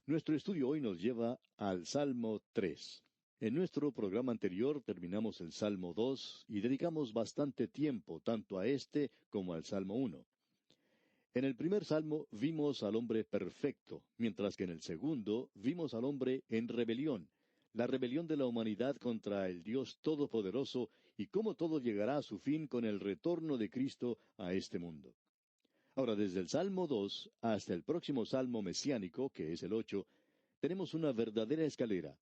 Nuestro estudio hoy nos lleva al Salmo 3. En nuestro programa anterior terminamos el Salmo 2 y dedicamos bastante tiempo tanto a este como al Salmo 1. En el primer salmo vimos al hombre perfecto, mientras que en el segundo vimos al hombre en rebelión, la rebelión de la humanidad contra el Dios Todopoderoso y cómo todo llegará a su fin con el retorno de Cristo a este mundo. Ahora, desde el Salmo 2 hasta el próximo Salmo mesiánico, que es el 8, tenemos una verdadera escalera.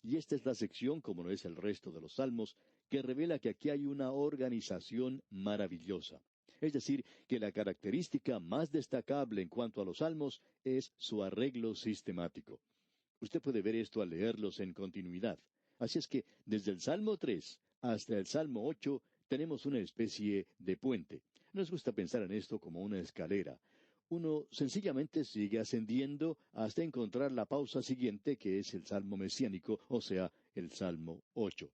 Y esta es la sección, como no es el resto de los salmos, que revela que aquí hay una organización maravillosa. Es decir, que la característica más destacable en cuanto a los salmos es su arreglo sistemático. Usted puede ver esto al leerlos en continuidad. Así es que desde el Salmo 3 hasta el Salmo 8 tenemos una especie de puente. Nos gusta pensar en esto como una escalera. Uno sencillamente sigue ascendiendo hasta encontrar la pausa siguiente, que es el Salmo mesiánico, o sea, el Salmo 8.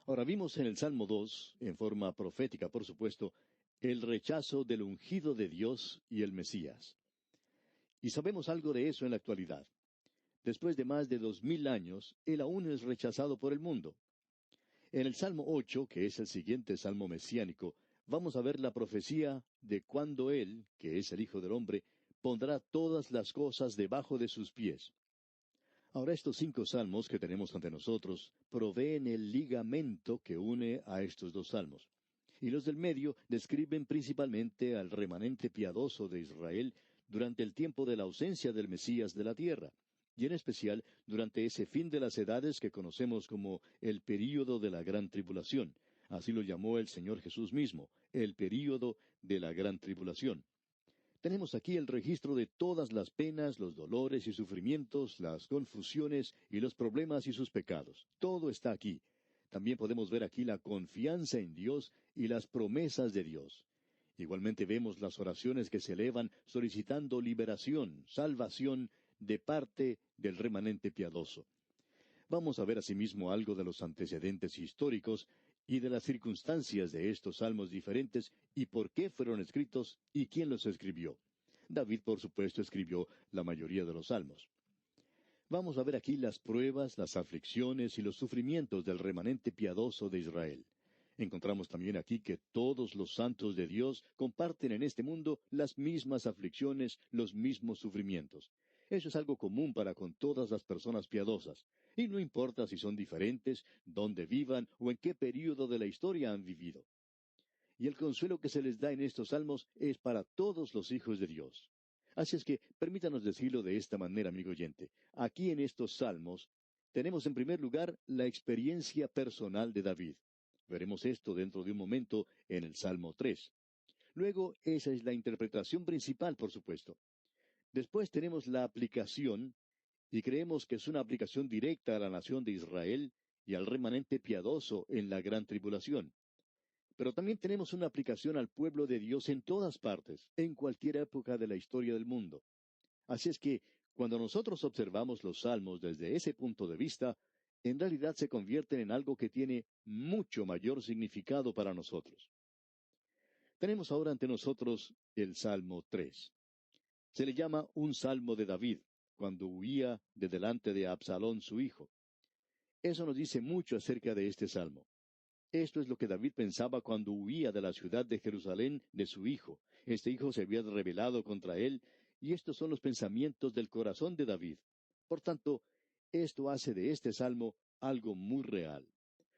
Ahora vimos en el Salmo 2, en forma profética por supuesto, el rechazo del ungido de Dios y el Mesías. Y sabemos algo de eso en la actualidad. Después de más de 2000 años, él aún es rechazado por el mundo. En el Salmo 8, que es el siguiente salmo mesiánico, vamos a ver la profecía de cuando él, que es el Hijo del Hombre, pondrá todas las cosas debajo de sus pies. Ahora estos 5 salmos que tenemos ante nosotros proveen el ligamento que une a estos 2 salmos. Y los del medio describen principalmente al remanente piadoso de Israel durante el tiempo de la ausencia del Mesías de la tierra, y en especial durante ese fin de las edades que conocemos como el período de la gran tribulación. Así lo llamó el Señor Jesús mismo, el período de la gran tribulación. Tenemos aquí el registro de todas las penas, los dolores y sufrimientos, las confusiones y los problemas y sus pecados. Todo está aquí. También podemos ver aquí la confianza en Dios y las promesas de Dios. Igualmente vemos las oraciones que se elevan solicitando liberación, salvación de parte del remanente piadoso. Vamos a ver asimismo algo de los antecedentes históricos y de las circunstancias de estos salmos diferentes y por qué fueron escritos y quién los escribió. David, por supuesto, escribió la mayoría de los salmos. Vamos a ver aquí las pruebas, las aflicciones y los sufrimientos del remanente piadoso de Israel. Encontramos también aquí que todos los santos de Dios comparten en este mundo las mismas aflicciones, los mismos sufrimientos. Eso es algo común para con todas las personas piadosas, y no importa si son diferentes, dónde vivan o en qué período de la historia han vivido. Y el consuelo que se les da en estos salmos es para todos los hijos de Dios. Así es que permítanos decirlo de esta manera, amigo oyente. Aquí en estos salmos tenemos en primer lugar la experiencia personal de David. Veremos esto dentro de un momento en el Salmo 3. Luego, esa es la interpretación principal, por supuesto. Después tenemos la aplicación, y creemos que es una aplicación directa a la nación de Israel y al remanente piadoso en la gran tribulación. Pero también tenemos una aplicación al pueblo de Dios en todas partes, en cualquier época de la historia del mundo. Así es que, cuando nosotros observamos los salmos desde ese punto de vista, en realidad se convierten en algo que tiene mucho mayor significado para nosotros. Tenemos ahora ante nosotros el Salmo 3. Se le llama un salmo de David, cuando huía de delante de Absalón su hijo. Eso nos dice mucho acerca de este salmo. Esto es lo que David pensaba cuando huía de la ciudad de Jerusalén de su hijo. Este hijo se había rebelado contra él, y estos son los pensamientos del corazón de David. Por tanto, esto hace de este salmo algo muy real,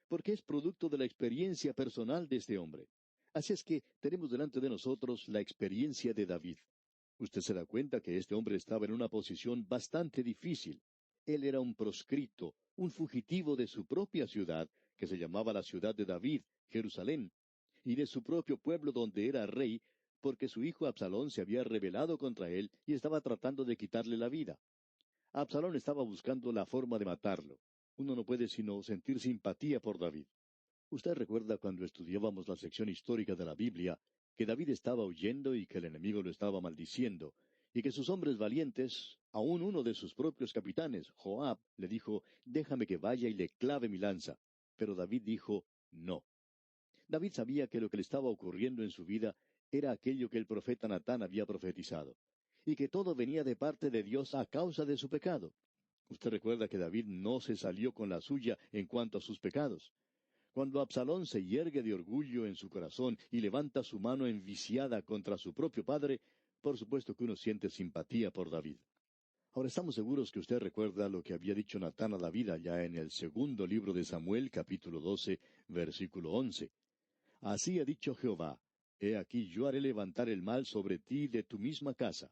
porque es producto de la experiencia personal de este hombre. Así es que tenemos delante de nosotros la experiencia de David. Usted se da cuenta que este hombre estaba en una posición bastante difícil. Él era un proscrito, un fugitivo de su propia ciudad, que se llamaba la ciudad de David, Jerusalén, y de su propio pueblo donde era rey, porque su hijo Absalón se había rebelado contra él y estaba tratando de quitarle la vida. Absalón estaba buscando la forma de matarlo. Uno no puede sino sentir simpatía por David. Usted recuerda cuando estudiábamos la sección histórica de la Biblia, que David estaba huyendo y que el enemigo lo estaba maldiciendo, y que sus hombres valientes, aun uno de sus propios capitanes, Joab, le dijo, déjame que vaya y le clave mi lanza. Pero David dijo, no. David sabía que lo que le estaba ocurriendo en su vida era aquello que el profeta Natán había profetizado. y que todo venía de parte de Dios a causa de su pecado. Usted recuerda que David no se salió con la suya en cuanto a sus pecados. Cuando Absalón se yergue de orgullo en su corazón y levanta su mano enviciada contra su propio padre, por supuesto que uno siente simpatía por David. Ahora estamos seguros que usted recuerda lo que había dicho Natán a David allá en el segundo libro de Samuel, capítulo 12, versículo 11. Así ha dicho Jehová, he aquí yo haré levantar el mal sobre ti de tu misma casa.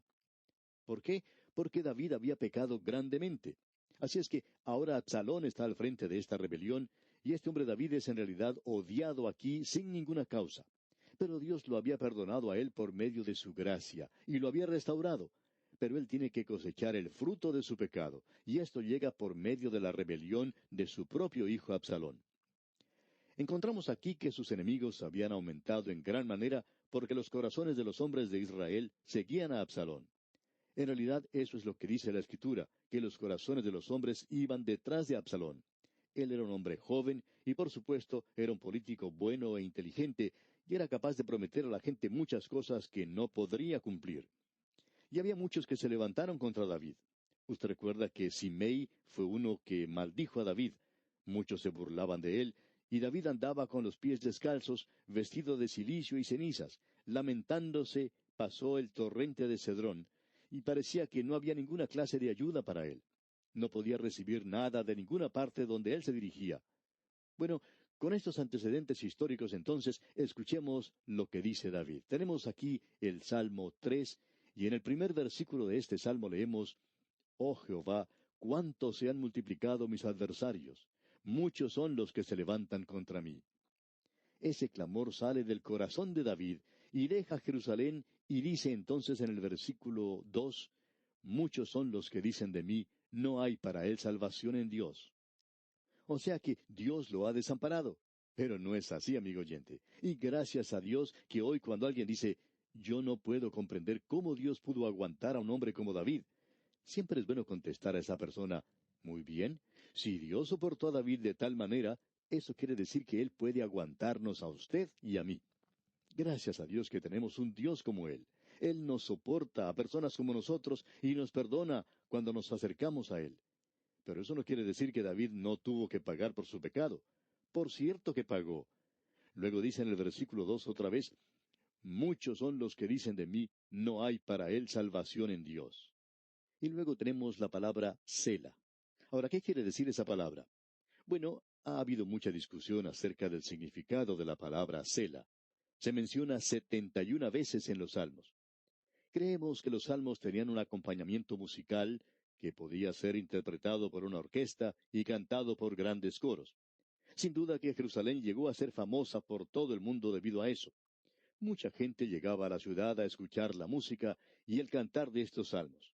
¿Por qué? Porque David había pecado grandemente. Así es que ahora Absalón está al frente de esta rebelión, y este hombre David es en realidad odiado aquí sin ninguna causa. Pero Dios lo había perdonado a él por medio de su gracia, y lo había restaurado. Pero él tiene que cosechar el fruto de su pecado, y esto llega por medio de la rebelión de su propio hijo Absalón. Encontramos aquí que sus enemigos habían aumentado en gran manera porque los corazones de los hombres de Israel seguían a Absalón. En realidad eso es lo que dice la Escritura, que los corazones de los hombres iban detrás de Absalón. Él era un hombre joven y por supuesto era un político bueno e inteligente y era capaz de prometer a la gente muchas cosas que no podría cumplir. Y había muchos que se levantaron contra David. Usted recuerda que Simei fue uno que maldijo a David. Muchos se burlaban de él, y David andaba con los pies descalzos, vestido de cilicio y cenizas. Lamentándose, pasó el torrente de Cedrón, y parecía que no había ninguna clase de ayuda para él. No podía recibir nada de ninguna parte donde él se dirigía. Bueno, con estos antecedentes históricos entonces, escuchemos lo que dice David. Tenemos aquí el Salmo 3, y en el primer versículo de este salmo leemos, Oh Jehová, cuánto se han multiplicado mis adversarios, muchos son los que se levantan contra mí. Ese clamor sale del corazón de David, y deja Jerusalén, y dice entonces en el versículo 2, Muchos son los que dicen de mí, no hay para él salvación en Dios. O sea que Dios lo ha desamparado. Pero no es así, amigo oyente. Y gracias a Dios que hoy cuando alguien dice, yo no puedo comprender cómo Dios pudo aguantar a un hombre como David, siempre es bueno contestar a esa persona, muy bien, si Dios soportó a David de tal manera, eso quiere decir que Él puede aguantarnos a usted y a mí. Gracias a Dios que tenemos un Dios como Él. Él nos soporta a personas como nosotros y nos perdona cuando nos acercamos a Él. Pero eso no quiere decir que David no tuvo que pagar por su pecado. Por cierto que pagó. Luego dice en el versículo 2 otra vez, Muchos son los que dicen de mí, no hay para él salvación en Dios. Y luego tenemos la palabra Sela. Ahora, ¿qué quiere decir esa palabra? Bueno, ha habido mucha discusión acerca del significado de la palabra Sela. Se menciona 71 veces en los Salmos. Creemos que los salmos tenían un acompañamiento musical que podía ser interpretado por una orquesta y cantado por grandes coros. Sin duda que Jerusalén llegó a ser famosa por todo el mundo debido a eso. Mucha gente llegaba a la ciudad a escuchar la música y el cantar de estos salmos.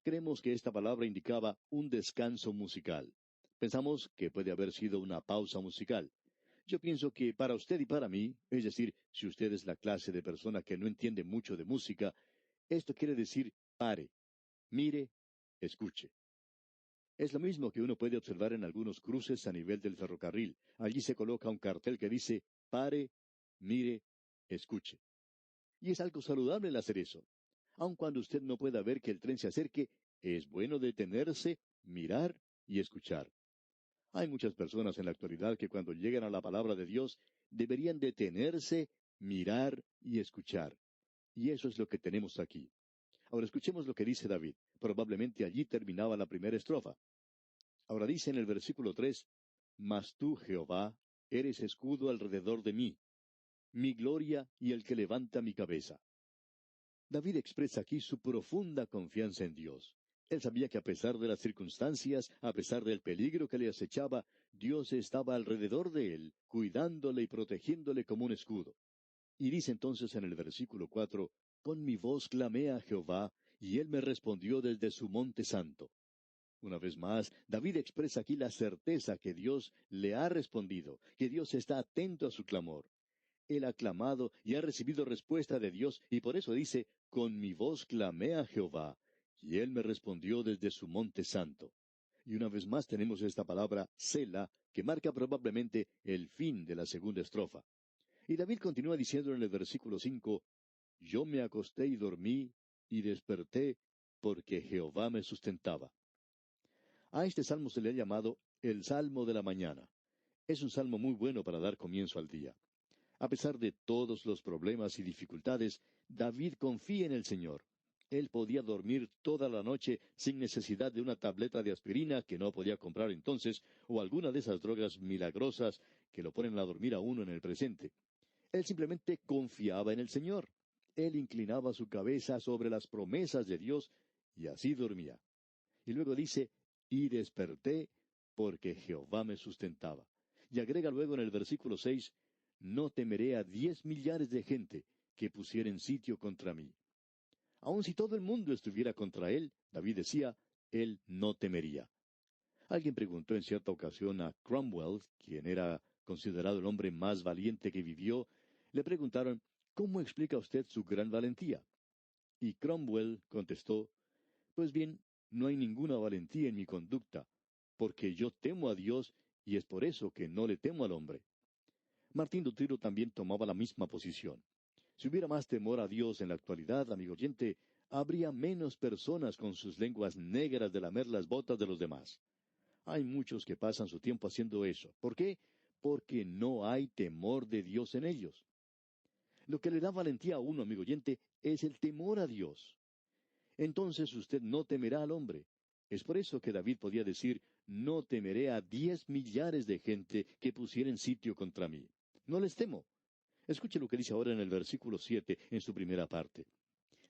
Creemos que esta palabra indicaba un descanso musical. Pensamos que puede haber sido una pausa musical. Yo pienso que para usted y para mí, es decir, si usted es la clase de persona que no entiende mucho de música, esto quiere decir pare, mire, escuche. Es lo mismo que uno puede observar en algunos cruces a nivel del ferrocarril. Allí se coloca un cartel que dice pare, mire, escuche. Y es algo saludable el hacer eso. Aun cuando usted no pueda ver que el tren se acerque, es bueno detenerse, mirar y escuchar. Hay muchas personas en la actualidad que cuando llegan a la palabra de Dios deberían detenerse, mirar y escuchar. Y eso es lo que tenemos aquí. Ahora escuchemos lo que dice David. Probablemente allí terminaba la primera estrofa. Ahora dice en el versículo 3, Mas tú, Jehová, eres escudo alrededor de mí, mi gloria y el que levanta mi cabeza. David expresa aquí su profunda confianza en Dios. Él sabía que a pesar de las circunstancias, a pesar del peligro que le acechaba, Dios estaba alrededor de él, cuidándole y protegiéndole como un escudo. Y dice entonces en el versículo 4, Con mi voz clamé a Jehová, y él me respondió desde su monte santo. Una vez más, David expresa aquí la certeza que Dios le ha respondido, que Dios está atento a su clamor. Él ha clamado y ha recibido respuesta de Dios, y por eso dice, Con mi voz clamé a Jehová, y él me respondió desde su monte santo. Y una vez más tenemos esta palabra, Sela, que marca probablemente el fin de la segunda estrofa. Y David continúa diciendo en el versículo 5, Yo me acosté y dormí, y desperté porque Jehová me sustentaba. A este salmo se le ha llamado el Salmo de la Mañana. Es un salmo muy bueno para dar comienzo al día. A pesar de todos los problemas y dificultades, David confía en el Señor. Él podía dormir toda la noche sin necesidad de una tableta de aspirina que no podía comprar entonces, o alguna de esas drogas milagrosas que lo ponen a dormir a uno en el presente. Él simplemente confiaba en el Señor. Él inclinaba su cabeza sobre las promesas de Dios y así dormía. Y luego dice, y desperté porque Jehová me sustentaba. Y agrega luego en el versículo 6, no temeré a 10 millares de gente que pusieren sitio contra mí. Aun si todo el mundo estuviera contra él, David decía, él no temería. Alguien preguntó en cierta ocasión a Cromwell, quien era considerado el hombre más valiente que vivió, le preguntaron, ¿cómo explica usted su gran valentía? Y Cromwell contestó, pues bien, no hay ninguna valentía en mi conducta, porque yo temo a Dios y es por eso que no le temo al hombre. Martín Lutero también tomaba la misma posición. Si hubiera más temor a Dios en la actualidad, amigo oyente, habría menos personas con sus lenguas negras de lamer las botas de los demás. Hay muchos que pasan su tiempo haciendo eso. ¿Por qué? Porque no hay temor de Dios en ellos. Lo que le da valentía a uno, amigo oyente, es el temor a Dios. Entonces usted no temerá al hombre. Es por eso que David podía decir, no temeré a 10 millares de gente que pusieren sitio contra mí. No les temo. Escuche lo que dice ahora en el versículo 7, en su primera parte.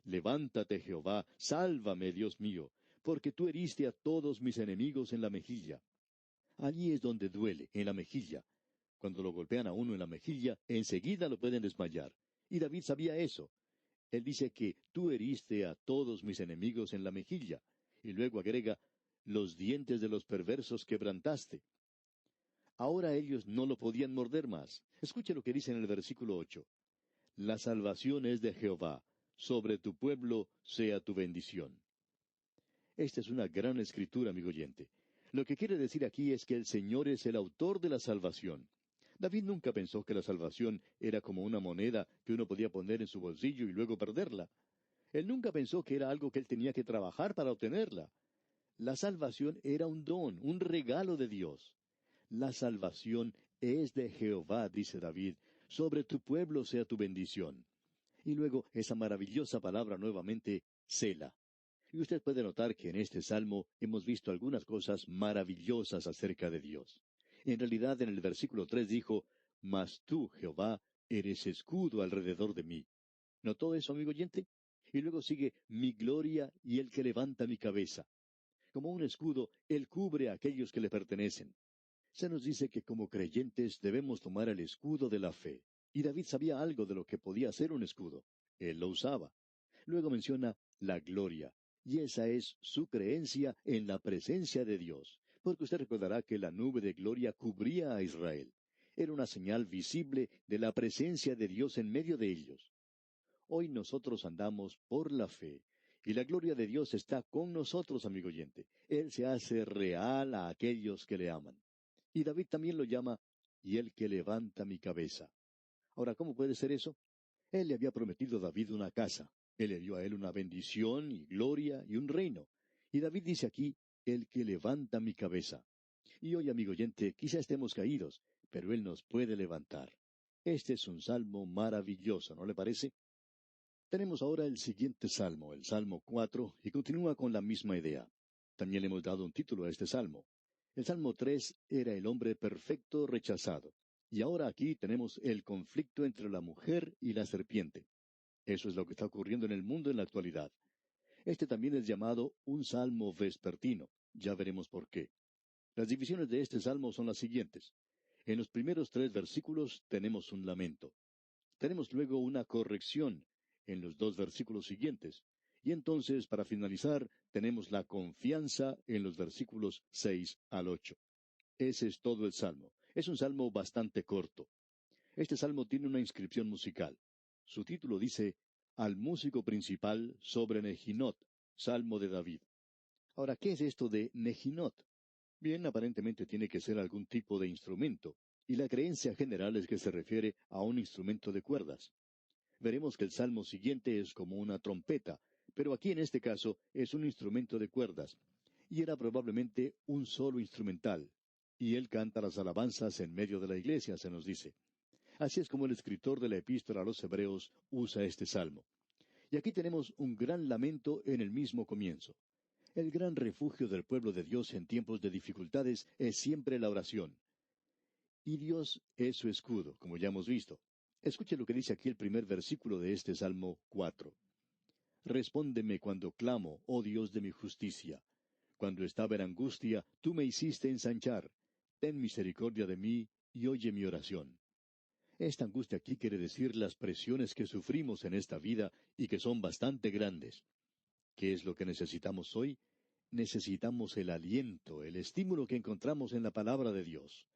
Levántate, Jehová, sálvame, Dios mío, porque tú heriste a todos mis enemigos en la mejilla. Allí es donde duele, en la mejilla. Cuando lo golpean a uno en la mejilla, enseguida lo pueden desmayar. Y David sabía eso. Él dice que tú heriste a todos mis enemigos en la mejilla. Y luego agrega, los dientes de los perversos quebrantaste. Ahora ellos no lo podían morder más. Escuche lo que dice en el versículo 8. La salvación es de Jehová, sobre tu pueblo sea tu bendición. Esta es una gran escritura, amigo oyente. Lo que quiere decir aquí es que el Señor es el autor de la salvación. David nunca pensó que la salvación era como una moneda que uno podía poner en su bolsillo y luego perderla. Él nunca pensó que era algo que él tenía que trabajar para obtenerla. La salvación era un don, un regalo de Dios. La salvación es de Jehová, dice David, sobre tu pueblo sea tu bendición. Y luego esa maravillosa palabra nuevamente, Sela. Y usted puede notar que en este salmo hemos visto algunas cosas maravillosas acerca de Dios. En realidad, en el versículo 3 dijo, Mas tú, Jehová, eres escudo alrededor de mí. ¿Notó eso, amigo oyente? Y luego sigue, mi gloria y el que levanta mi cabeza. Como un escudo, Él cubre a aquellos que le pertenecen. Se nos dice que como creyentes debemos tomar el escudo de la fe. Y David sabía algo de lo que podía ser un escudo. Él lo usaba. Luego menciona la gloria. Y esa es su creencia en la presencia de Dios. Porque usted recordará que la nube de gloria cubría a Israel. Era una señal visible de la presencia de Dios en medio de ellos. Hoy nosotros andamos por la fe, y la gloria de Dios está con nosotros, amigo oyente. Él se hace real a aquellos que le aman. Y David también lo llama, y el que levanta mi cabeza. Ahora, ¿cómo puede ser eso? Él le había prometido a David una casa. Él le dio a él una bendición y gloria y un reino. Y David dice aquí, el que levanta mi cabeza. Y hoy, amigo oyente, quizá estemos caídos, pero Él nos puede levantar. Este es un salmo maravilloso, ¿no le parece? Tenemos ahora el siguiente salmo, el Salmo 4, y continúa con la misma idea. También le hemos dado un título a este salmo. El Salmo 3 era el hombre perfecto rechazado. Y ahora aquí tenemos el conflicto entre la mujer y la serpiente. Eso es lo que está ocurriendo en el mundo en la actualidad. Este también es llamado un salmo vespertino. Ya veremos por qué. Las divisiones de este salmo son las siguientes. En los primeros 3 versículos tenemos un lamento. Tenemos luego una corrección en los 2 versículos siguientes. Y entonces, para finalizar, tenemos la confianza en los versículos 6 al 8. Ese es todo el salmo. Es un salmo bastante corto. Este salmo tiene una inscripción musical. Su título dice, Al músico principal sobre Nehinot, Salmo de David. Ahora, ¿qué es esto de Nehinot? Bien, aparentemente tiene que ser algún tipo de instrumento, y la creencia general es que se refiere a un instrumento de cuerdas. Veremos que el salmo siguiente es como una trompeta, pero aquí en este caso es un instrumento de cuerdas, y era probablemente un solo instrumental, y él canta las alabanzas en medio de la iglesia, se nos dice. Así es como el escritor de la epístola a los Hebreos usa este salmo. Y aquí tenemos un gran lamento en el mismo comienzo. El gran refugio del pueblo de Dios en tiempos de dificultades es siempre la oración. Y Dios es su escudo, como ya hemos visto. Escuche lo que dice aquí el primer versículo de este Salmo 4. Respóndeme cuando clamo, oh Dios de mi justicia. Cuando estaba en angustia, tú me hiciste ensanchar. Ten misericordia de mí y oye mi oración. Esta angustia aquí quiere decir las presiones que sufrimos en esta vida y que son bastante grandes. ¿Qué es lo que necesitamos hoy? Necesitamos el aliento, el estímulo que encontramos en la palabra de Dios.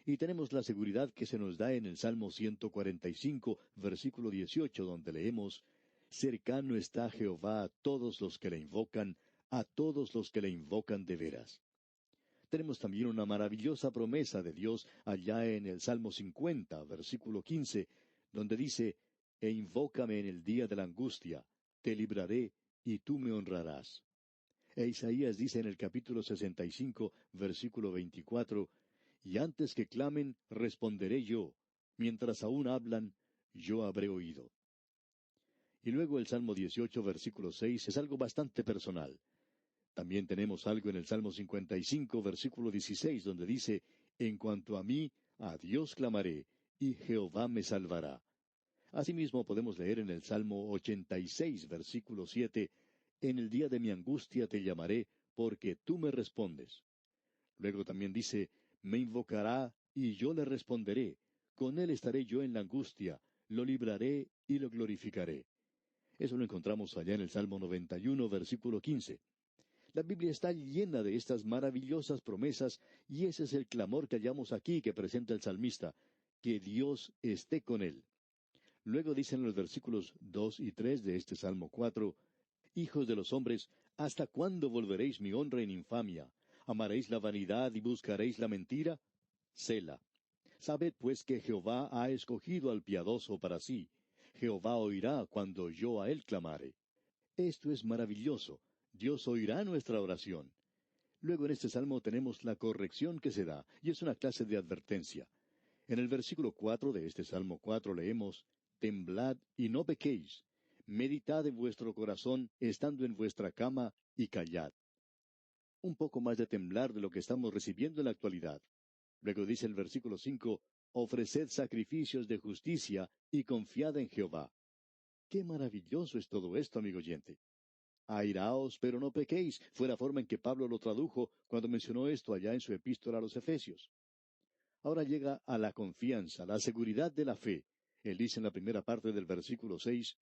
Y tenemos la seguridad que se nos da en el Salmo 145, versículo 18, donde leemos, Cercano está Jehová a todos los que le invocan, a todos los que le invocan de veras. Tenemos también una maravillosa promesa de Dios allá en el Salmo 50, versículo 15, donde dice, E invócame en el día de la angustia, te libraré, y tú me honrarás. E Isaías dice en el capítulo 65, versículo 24, Y antes que clamen, responderé yo, mientras aún hablan, yo habré oído. Y luego el Salmo 18, versículo 6, es algo bastante personal. También tenemos algo en el Salmo 55, versículo 16, donde dice, En cuanto a mí, a Dios clamaré, y Jehová me salvará. Asimismo podemos leer en el Salmo 86, versículo 7, En el día de mi angustia te llamaré, porque tú me respondes. Luego también dice, Me invocará, y yo le responderé. Con él estaré yo en la angustia, lo libraré y lo glorificaré. Eso lo encontramos allá en el Salmo 91, versículo 15. La Biblia está llena de estas maravillosas promesas, y ese es el clamor que hallamos aquí que presenta el salmista, que Dios esté con él. Luego dicen los versículos 2 y 3 de este Salmo 4, Hijos de los hombres, ¿hasta cuándo volveréis mi honra en infamia? ¿Amaréis la vanidad y buscaréis la mentira? Sela. Sabed pues que Jehová ha escogido al piadoso para sí. Jehová oirá cuando yo a él clamare. Esto es maravilloso. Dios oirá nuestra oración. Luego en este salmo tenemos la corrección que se da, y es una clase de advertencia. En el versículo 4 de este Salmo 4 leemos, Temblad y no pequéis, meditad en vuestro corazón estando en vuestra cama y callad. Un poco más de temblar de lo que estamos recibiendo en la actualidad. Luego dice el versículo 5, Ofreced sacrificios de justicia y confiad en Jehová. ¡Qué maravilloso es todo esto, amigo oyente! Airaos, pero no pequéis, fue la forma en que Pablo lo tradujo cuando mencionó esto allá en su epístola a los Efesios. Ahora llega a la confianza, la seguridad de la fe. Él dice en la primera parte del versículo 6,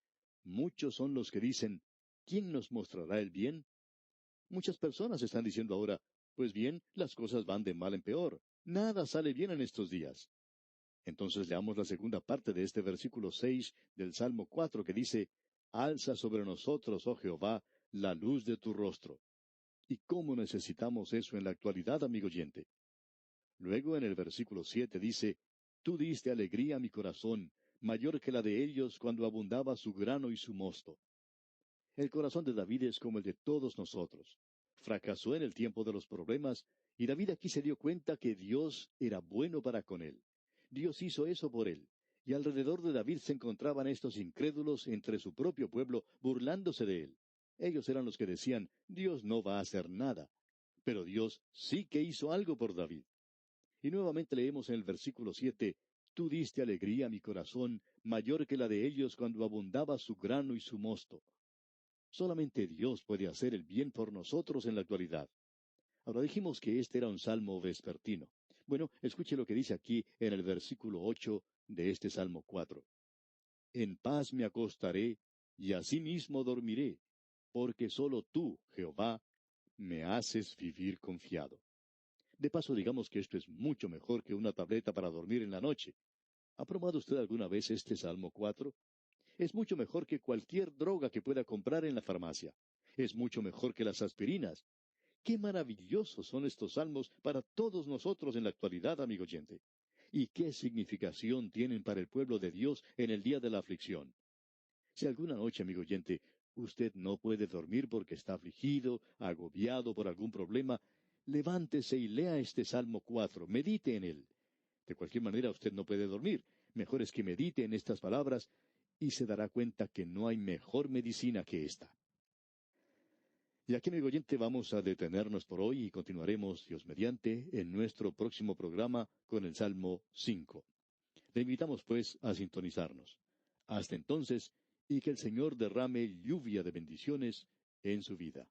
Muchos son los que dicen, ¿quién nos mostrará el bien? Muchas personas están diciendo ahora, pues bien, las cosas van de mal en peor. Nada sale bien en estos días. Entonces leamos la segunda parte de este versículo 6 del Salmo 4 que dice, Alza sobre nosotros, oh Jehová, la luz de tu rostro. ¿Y cómo necesitamos eso en la actualidad, amigo oyente? Luego en el versículo 7 dice, Tú diste alegría a mi corazón, mayor que la de ellos cuando abundaba su grano y su mosto. El corazón de David es como el de todos nosotros. Fracasó en el tiempo de los problemas, y David aquí se dio cuenta que Dios era bueno para con él. Dios hizo eso por él. Y alrededor de David se encontraban estos incrédulos entre su propio pueblo, burlándose de él. Ellos eran los que decían, Dios no va a hacer nada. Pero Dios sí que hizo algo por David. Y nuevamente leemos en el versículo 7, Tú diste alegría a mi corazón, mayor que la de ellos cuando abundaba su grano y su mosto. Solamente Dios puede hacer el bien por nosotros en la actualidad. Ahora dijimos que este era un salmo vespertino. Bueno, escuche lo que dice aquí en el versículo 8 de este Salmo 4. En paz me acostaré, y asimismo dormiré, porque sólo tú, Jehová, me haces vivir confiado. De paso, digamos que esto es mucho mejor que una tableta para dormir en la noche. ¿Ha probado usted alguna vez este Salmo 4? Es mucho mejor que cualquier droga que pueda comprar en la farmacia. Es mucho mejor que las aspirinas. Qué maravillosos son estos salmos para todos nosotros en la actualidad, amigo oyente. Y qué significación tienen para el pueblo de Dios en el día de la aflicción. Si alguna noche, amigo oyente, usted no puede dormir porque está afligido, agobiado por algún problema, levántese y lea este Salmo 4, medite en él. De cualquier manera usted no puede dormir. Mejor es que medite en estas palabras y se dará cuenta que no hay mejor medicina que esta. Y aquí, amigo oyente, vamos a detenernos por hoy y continuaremos, Dios mediante, en nuestro próximo programa con el Salmo 5. Le invitamos, pues, a sintonizarnos. Hasta entonces, y que el Señor derrame lluvia de bendiciones en su vida.